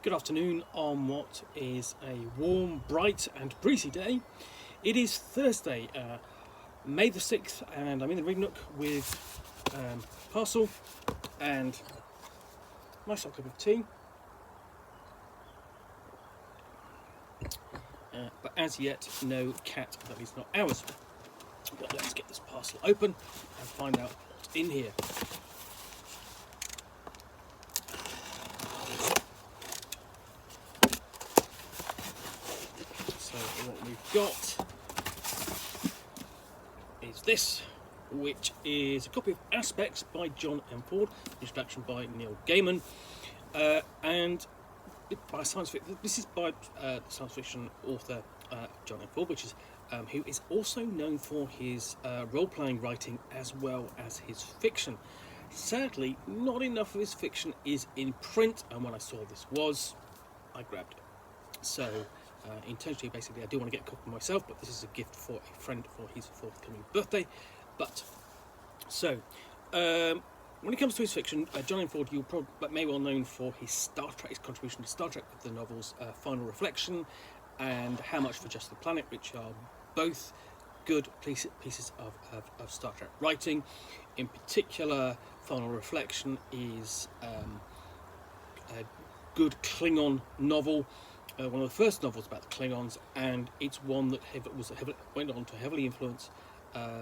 Good afternoon on what is a warm, bright and breezy day. It is Thursday, May the 6th, and I'm in the reading nook with parcel and nice hot cup of tea. But as yet, no cat that is not ours. But let's get this parcel open and find out what's in here. So what we've got is this, which is a copy of Aspects by John M. Ford, introduction by Neil Gaiman, and by science fiction. This is by science fiction author John M. Ford, which is who is also known for his role-playing writing as well as his fiction. Sadly, not enough of his fiction is in print, and when I saw this I grabbed it. So, intentionally, basically, I do want to get a copy myself, but this is a gift for a friend for his forthcoming birthday. When it comes to his fiction, John M. Ford, may well known for his contribution to Star Trek with the novels Final Reflection and How Much for Just the Planet, which are both good pieces of Star Trek writing. In particular, Final Reflection is a good Klingon novel, one of the first novels about the Klingons, and it's one that went on to heavily influence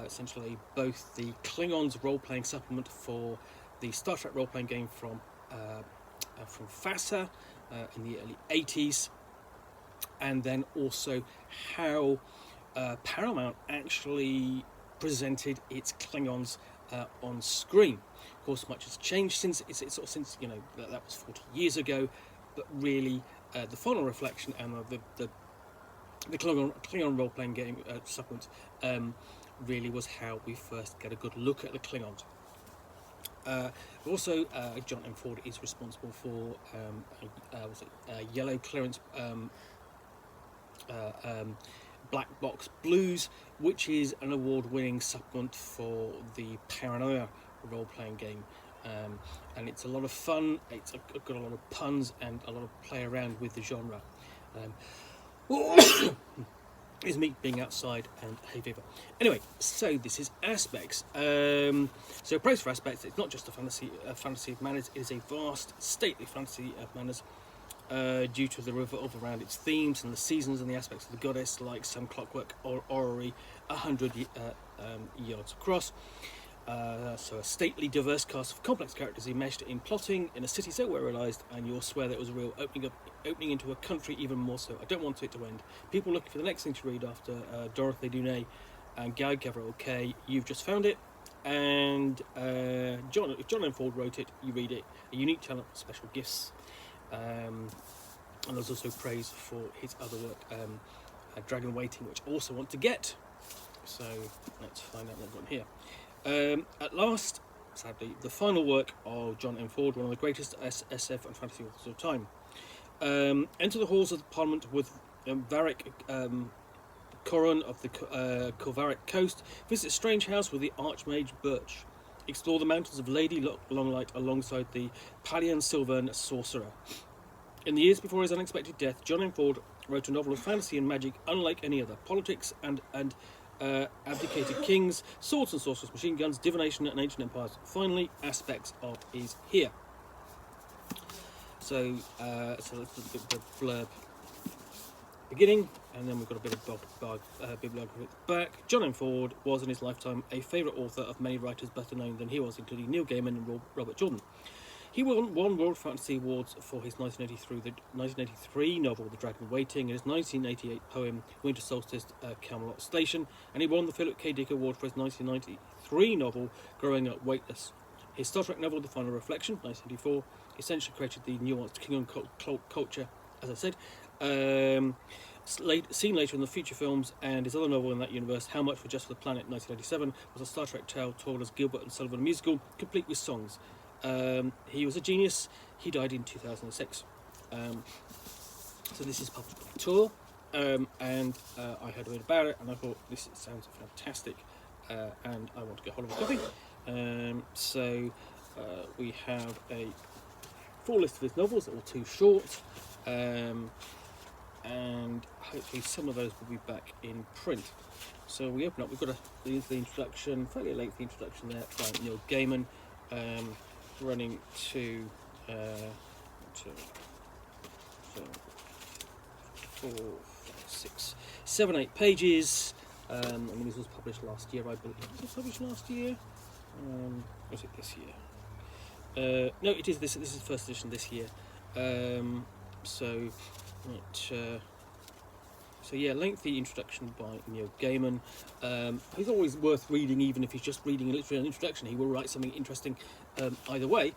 essentially both the Klingons role-playing supplement for the Star Trek role-playing game from FASA in the early 80s, and then also how Paramount actually presented its Klingons on screen. Of course, much has changed since that was 40 years ago, but really the Final Reflection and the Klingon role-playing game supplement really was how we first get a good look at the Klingons. Also, John M. Ford is responsible for Yellow Clearance Black Box Blues, which is an award-winning supplement for the Paranoia role-playing game. And it's a lot of fun. It's got a lot of puns and a lot of play around with the genre. Is me being outside and hay fever. Anyway, so this is Aspects. So praise for Aspects. It's not just a fantasy of manners. It is a vast, stately fantasy of manners, due to the revolve around its themes and the seasons and the aspects of the goddess, like some clockwork or orrery 100 yards across. So a stately, diverse cast of complex characters enmeshed in plotting in a city so well realised, and you'll swear that it was a real opening into a country even more so. I don't want it to end. People looking for the next thing to read after Dorothy Dunay and Guy Gavriel Kay, you've just found it. And if John M. Ford wrote it, you read it. A unique talent, special gifts. And there's also praise for his other work, Dragon Waiting, which I also want to get. So let's find out what we've got here. At last, sadly, the final work of John M. Ford, one of the greatest SF and fantasy authors of time. Enter the halls of the Parliament with Varric Corran of the Corvaric coast. Visit a strange house with the Archmage Birch. Explore the mountains of Lady Longlight alongside the Palian Silvern sorcerer. In the years before his unexpected death, John M. Ford wrote a novel of fantasy and magic unlike any other. Politics and abdicated kings, swords and sorcerers, machine guns, divination and ancient empires. Finally, Aspects of is here. So that's the blurb beginning, and then we've got a bit of bibliography at the back. John M. Ford was in his lifetime a favourite author of many writers better known than he was, including Neil Gaiman and Robert Jordan. He won World Fantasy Awards for his 1983 novel The Dragon Waiting and his 1988 poem Winter Solstice, Camelot Station, and he won the Philip K. Dick Award for his 1993 novel Growing Up Weightless. His Star Trek novel The Final Reflection, 1984, essentially created the nuanced Klingon culture, as I said, seen later in the feature films, and his other novel in that universe, How Much for Just the Planet, 1987, was a Star Trek tale told as Gilbert and Sullivan musical, complete with songs. He was a genius. He died in 2006. So this is published by Tor, and I heard a bit about it, and I thought this sounds fantastic, and I want to get hold of a copy. So we have a full list of his novels, they're all too short. and hopefully some of those will be back in print. So we open up, we've got the introduction, fairly lengthy introduction there by Neil Gaiman, running to 4, 5, 6, 7, 8 pages. I mean, this was published last year, I believe. Was it published last year? Was it this year? No, it is. This is first edition this year. So yeah, lengthy introduction by Neil Gaiman. He's always worth reading, even if he's just reading literally an introduction. He will write something interesting either way.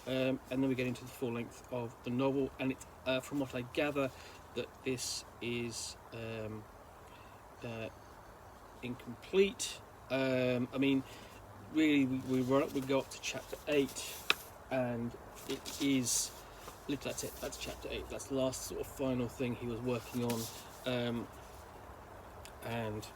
And then we get into the full length of the novel, and it's from what I gather that this is incomplete. I mean, really, we go up to chapter 8, and it is. That's it. That's chapter 8. That's the last sort of final thing he was working on, and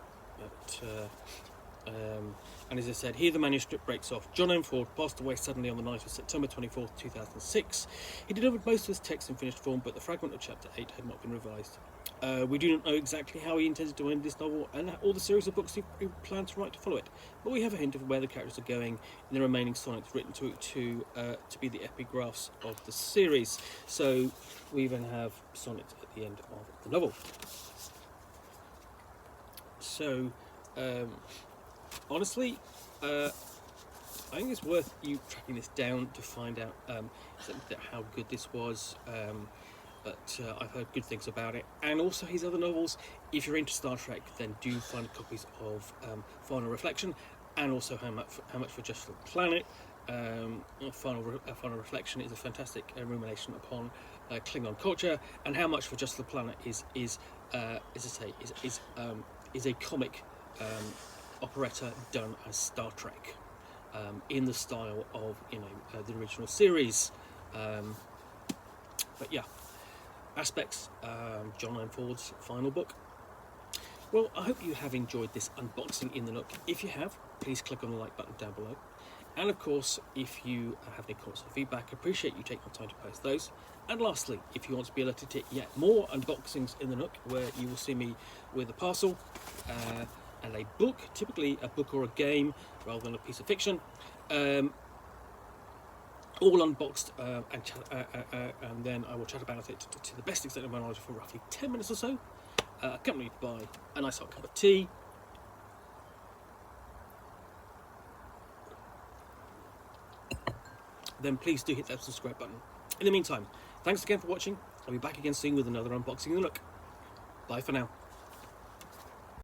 as I said, here the manuscript breaks off. John M. Ford passed away suddenly on the night of September 24th, 2006. He delivered most of his text in finished form, but the fragment of chapter 8 had not been revised. We do not know exactly how he intended to end this novel and all the series of books he planned to write to follow it, but we have a hint of where the characters are going in the remaining sonnets written to be the epigraphs of the series. So we even have sonnets at the end of the novel. So honestly, I think it's worth you tracking this down to find out how good this was. But I've heard good things about it, and also his other novels. If you're into Star Trek, then do find copies of Final Reflection, and also How Much for Just the Planet. Final Reflection is a fantastic rumination upon Klingon culture, and How Much for Just the Planet is a comic operetta done as Star Trek, in the style of the original series. But yeah. Aspects, John M. Ford's final book. Well, I hope you have enjoyed this unboxing in the Nook. If you have, please click on the like button down below. And of course, if you have any comments or feedback, I appreciate you taking the time to post those. And lastly, if you want to be alerted to yet more unboxings in the Nook, where you will see me with a parcel and a book, typically a book or a game rather than a piece of fiction, all unboxed, and then I will chat about it to the best extent of my knowledge for roughly 10 minutes or so, accompanied by a nice hot cup of tea. Then please do hit that subscribe button. In the meantime, thanks again for watching. I'll be back again soon with another unboxing in the Nook. Bye for now.